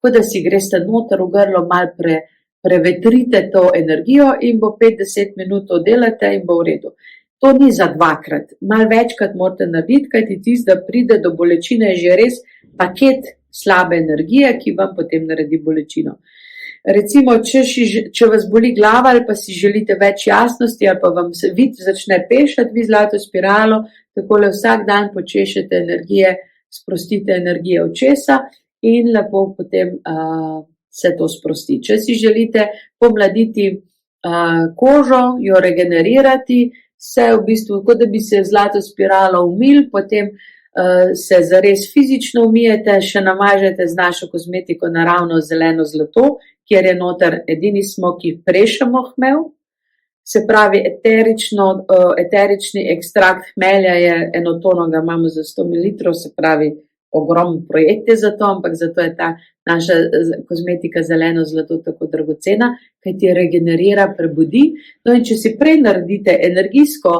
Speaker 1: kot da si greste noter v grlo, malo prevetrite to energijo in bo 5-10 minut oddelate in bo v redu. To ni za dvakrat, malo večkrat morate narediti, kajti tisto, da pride do bolečine, je že res paket slabe energije, ki vam potem naredi bolečino. Recimo, če vas boli glava ali pa si želite več jasnosti ali pa vam se vid začne pešati, vi zlato spiralo, takole vsak dan počešete energije, sprostite energije očesa in lepo potem se to sprosti. Če si želite pomladiti kožo, jo regenerirati, se v bistvu, kot da bi se zlato spiralo umil, potem se zares fizično umijete, še namažete z našo kozmetiko naravno zeleno zlato, kjer je noter edini smo, ki prešamo hmelj, se pravi eterični ekstrakt hmelja je eno tono, ga imamo za 100 ml, se pravi ogromen projekt je za to, ampak zato je ta naša kozmetika zeleno zlato tako dragocena, kaj ti regenerira, prebudi. No in če si prej naredite energijsko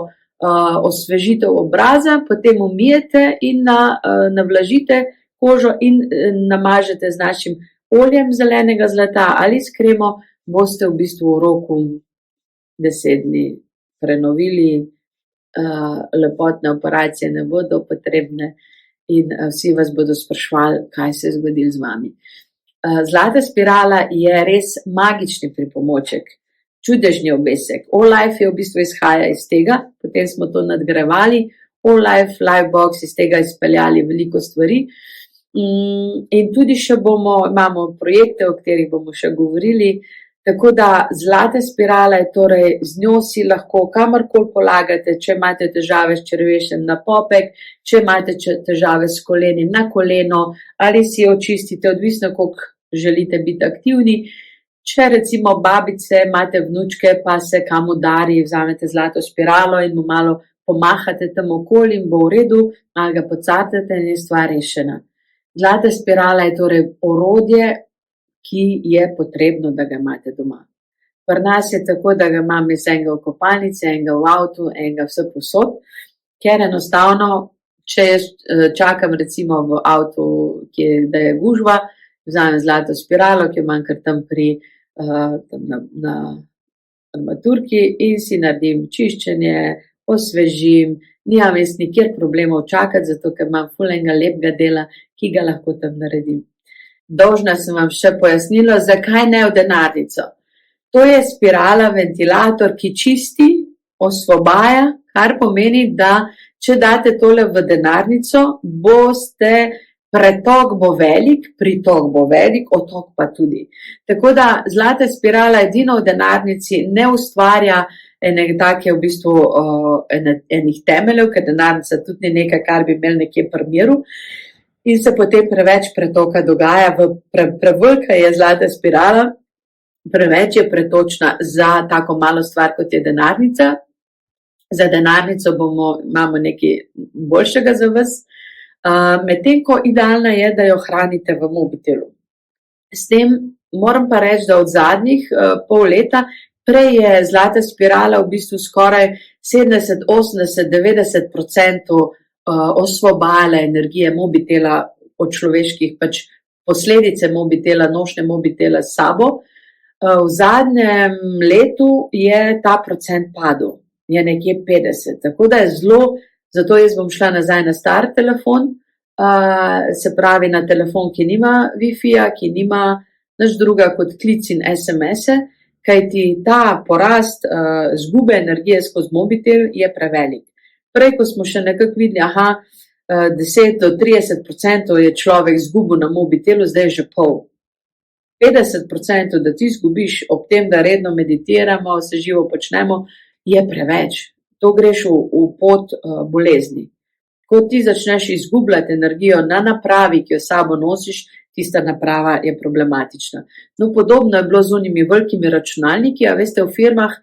Speaker 1: osvežitev obraza, potem umijete in navlažite kožo in namažete z našim oljem zelenega zlata ali s kremo, boste v bistvu v roku 10 dni prenovili, lepotne operacije ne bodo potrebne in vsi vas bodo spraševali, kaj se je zgodilo z vami. Zlata spirala je res magični pripomoček, čudežni obesek. All Life je v bistvu izhaja iz tega, potem smo to nadgrajevali, All Life, Lifebox, iz tega izpeljali veliko stvari. In tudi še imamo projekte, o katerih bomo še govorili, tako da zlata spirala je torej, z njo si lahko kamorkoli polagate, če imate težave s črevesjem na popek, če imate težave s koleni na koleno, ali si jo očistite, odvisno koliko želite biti aktivni. Če recimo babice, imate vnučke, pa se kam udari, vzamete zlato spiralo in mu malo pomahate tam okoli in bo v redu, malo ga pocartate in je stvar rešena. Zlata spirala je torej orodje, ki je potrebno, da ga imate doma. Pri nas je tako, da ga imam iz enega v kopalnici, enega v avtu, enega vse posod, ker enostavno, če jaz čakam recimo v avtu, da je gužva, vzamem zlato spiralo, ki jo imam kar tam na armaturki in si naredim čiščenje, osvežim, nimam jaz nikjer problemov čakati, zato ker imam ful enega lepega dela, ki ga lahko tam naredim. Dolžna sem vam še pojasnilo, zakaj ne v denarnico. To je spirala, ventilator, ki čisti, osvobaja, kar pomeni, da če date tole v denarnico, pretok bo velik, pritok bo velik, otok pa tudi. Tako da zlata spirala edino v denarnici ne ustvarja take v bistvu enih temeljev, ker denarnica tudi ni nekaj, kar bi imeli nekje pri miru, in se potem preveč pretoka dogaja, prevelika je zlata spirala, preveč je pretočna za tako malo stvar, kot je denarnica. Za denarnico imamo nekaj boljšega za vas, medtem ko idealna je, da jo hranite v mobitelu. S tem moram pa reči, da od zadnjih pol leta prej je zlata spirala v bistvu skoraj 70, 80, 90% osvobajala energije mobitela od človeških, pač posledice mobitela, nošnje mobitela s sabo. V zadnjem letu je ta procent padel, je nekje 50, tako da je zato jaz bom šla nazaj na star telefon, se pravi na telefon, ki nima Wi-Fi-ja, ki nima nič druga kot klic in SMS-e, kajti ta porast izgube energije skozi mobitel je prevelik. Prej, ko smo še nekako videli, 10 do 30% je človek izgubil na mobitelu, zdaj je že pol. 50%, da ti izgubiš ob tem, da redno meditiramo, se živo počnemo, je preveč. To greš v pot bolezni. Ko ti začneš izgubljati energijo na napravi, ki jo sabo nosiš, tista naprava je problematična. No, podobno je bilo z unimi velikimi računalniki, a veste, v firmah,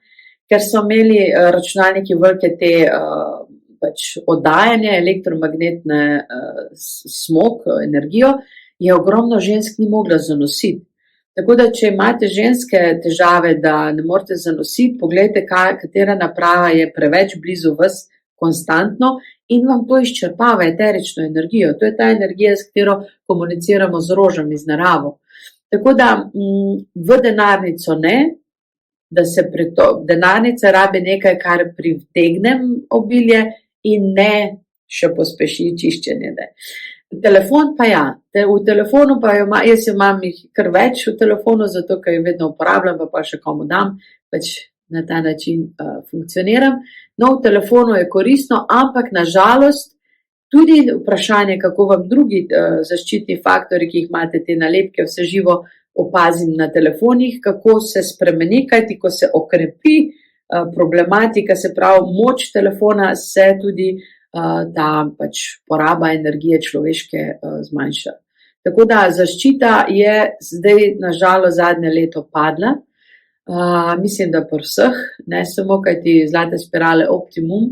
Speaker 1: ker so imeli računalniki velike te oddajanje, elektromagnetne smog, energijo, je ogromno žensk ni mogla zanositi. Tako da, če imate ženske težave, da ne morete zanositi, pogledajte, katera naprava je preveč blizu vas konstantno in vam to izčrpava eterično energijo. To je ta energija, s katero komuniciramo z rožami, z naravo. Tako da v denarnico ne, da se denarnica rabi nekaj, kar pritegne obilje in ne še pospeši čiščenje. Ne. Telefon pa ja, v telefonu pa jaz imam jih kar več v telefonu, zato ker jih vedno uporabljam, pa še komu dam, pač na ta način funkcioniram. No, v telefonu je koristno, ampak na žalost tudi vprašanje, kako vam drugi zaščitni faktori, ki jih imate, te nalepke, vse živo opazim na telefonih, kako se spremeni, kajti ko se okrepi problematika, se pravi moč telefona, se tudi ta pač poraba energije človeške zmanjša. Tako da zaščita je zdaj na žalost zadnje leto padla. Mislim, da pri vseh, ne samo kajti zlate spirale optimum,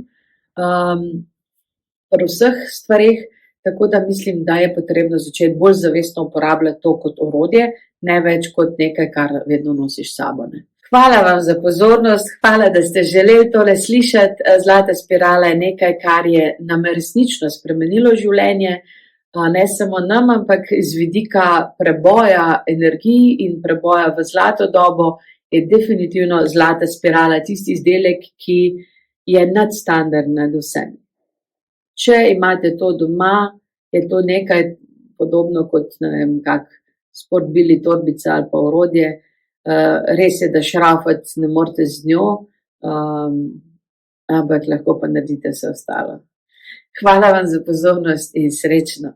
Speaker 1: pri vseh stvareh, tako da mislim, da je potrebno začeti bolj zavestno uporabljati to kot orodje, ne več kot nekaj, kar vedno nosiš s sabo. Ne. Hvala vam za pozornost, hvala, da ste želeli tole slišati. Zlata spirala je nekaj, kar je nam resnično spremenilo življenje, ne samo nam, ampak z vidika preboja energij in preboja v zlato dobo je definitivno zlata spirala tisti izdelek, ki je nadstandard nad vsem. Če imate to doma, je to nekaj podobno kot, ne vem, kak sportbili torbica ali pa orodje. Res je, da šrafati ne morete z njo, ampak lahko pa naredite vse ostalo. Hvala vam za pozornost in srečno.